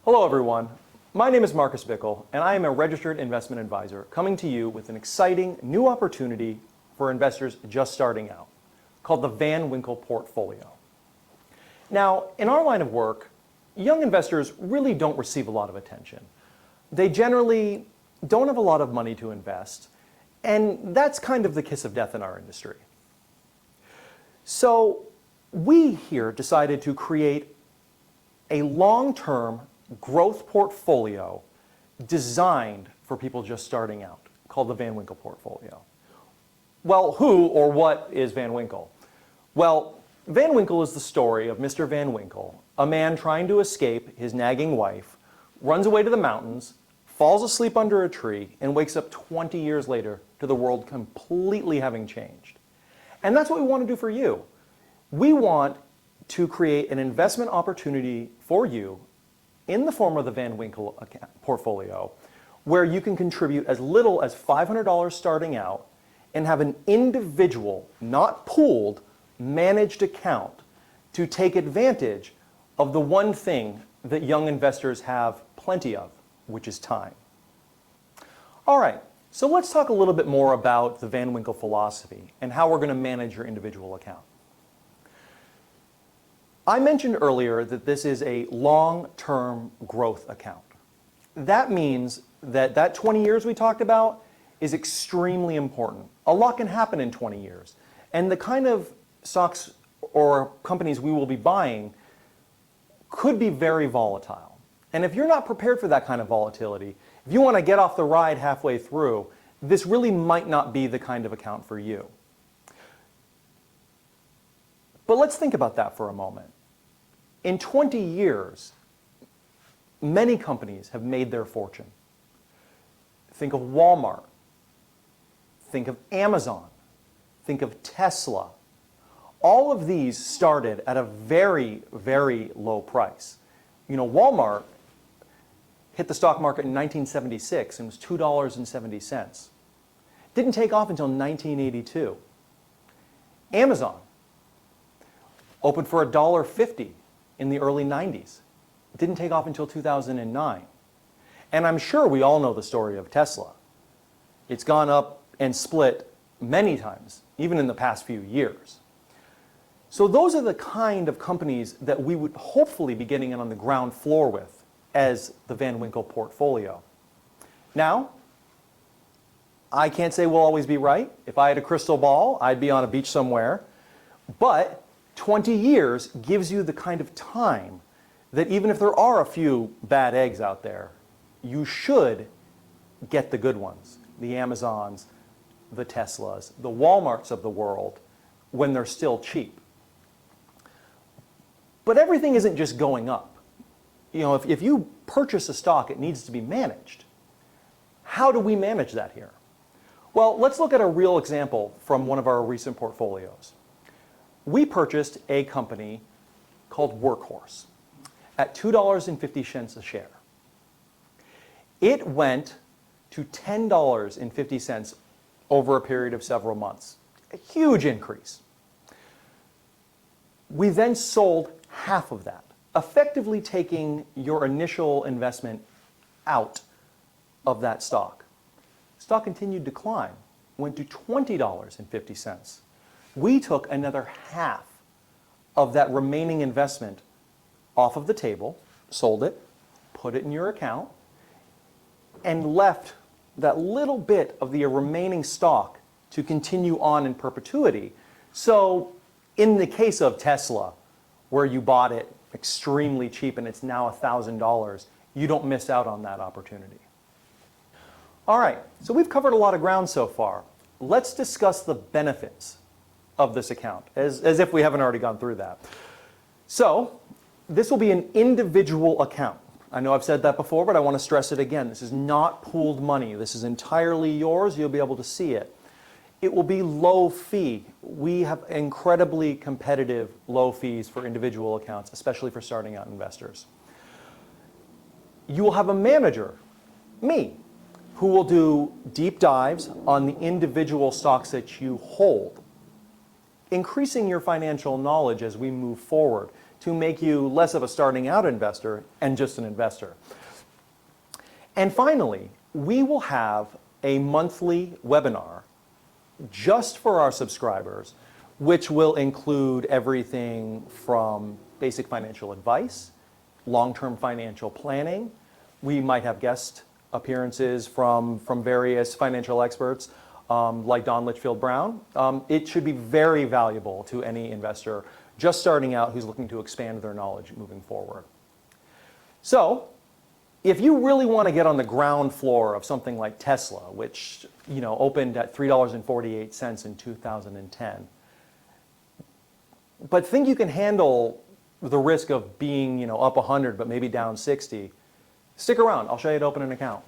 Hello everyone, my name is Marcus Winkle and I am a registered investment advisor coming to you with an exciting new opportunity for investors just starting out called the Van Winkle portfolio. Now, in our line of work, young investors really don't receive a lot of attention. They generally don't have a lot of money to invest, and that's kind of the kiss of death in our industry. So we here decided to create a long-term growth portfolio designed for people just starting out, called the Van Winkle portfolio. Well, who or what is Van Winkle? Well, Van Winkle is the story of Mr. Van Winkle, a man trying to escape his nagging wife, runs away to the mountains, falls asleep under a tree, and wakes up 20 years later to the world completely having changed. And that's what we want to do for you. We want to create an investment opportunity for you in the form of the Van Winkle portfolio, where you can contribute as little as $500 starting out and have an individual, not pooled, managed account to take advantage of the one thing that young investors have plenty of, which is time. All right, so let's talk a little bit more about the Van Winkle philosophy and how we're going to manage your individual account. I mentioned earlier that this is a long-term growth account. That means that that 20 years we talked about is extremely important. A lot can happen in 20 years. And the kind of stocks or companies we will be buying could be very volatile. And if you're not prepared for that kind of volatility, if you want to get off the ride halfway through, this really might not be the kind of account for you. But let's think about that for a moment. In 20 years, many companies have made their fortune. Think of Walmart. Think of Amazon. Think of Tesla. All of these started at a very, very low price. You know, Walmart hit the stock market in 1976 and was $2.70. Didn't take off until 1982. Amazon opened for $1.50 in the early 90s. It didn't take off until 2009. And I'm sure we all know the story of Tesla. It's gone up and split many times, even in the past few years. So those are the kind of companies that we would hopefully be getting in on the ground floor with as the Van Winkle portfolio. Now, I can't say we'll always be right. If I had a crystal ball, I'd be on a beach somewhere. But 20 years gives you the kind of time that even if there are a few bad eggs out there, you should get the good ones, the Amazons, the Teslas, the Walmarts of the world, when they're still cheap. But everything isn't just going up. You know, if you purchase a stock, it needs to be managed. How do we manage that here? Well, let's look at a real example from one of our recent portfolios. We purchased a company called Workhorse at $2.50 a share. It went to $10.50 over a period of several months. A huge increase. We then sold half of that, effectively taking your initial investment out of that stock. Stock continued to climb, went to $20.50. We took another half of that remaining investment off of the table, sold it, put it in your account, and left that little bit of the remaining stock to continue on in perpetuity. So in the case of Tesla, where you bought it extremely cheap and it's now $1,000, you don't miss out on that opportunity. All right, so we've covered a lot of ground so far. Let's discuss the benefits of this account, as if we haven't already gone through that. So this will be an individual account. I know I've said that before, but I want to stress it again. This is not pooled money. This is entirely yours. You'll be able to see it. It will be low fee. We have incredibly competitive low fees for individual accounts, especially for starting out investors. You will have a manager, me, who will do deep dives on the individual stocks that you hold, increasing your financial knowledge as we move forward to make you less of a starting out investor and just an investor. And finally, we will have a monthly webinar just for our subscribers, which will include everything from basic financial advice, long-term financial planning. We might have guest appearances from various financial experts like Don Litchfield Brown. It should be very valuable to any investor just starting out who's looking to expand their knowledge moving forward. So, if you really want to get on the ground floor of something like Tesla, which opened at $3.48 in 2010, but think you can handle the risk of being up 100 but maybe down 60, stick around. I'll show you how to open an account.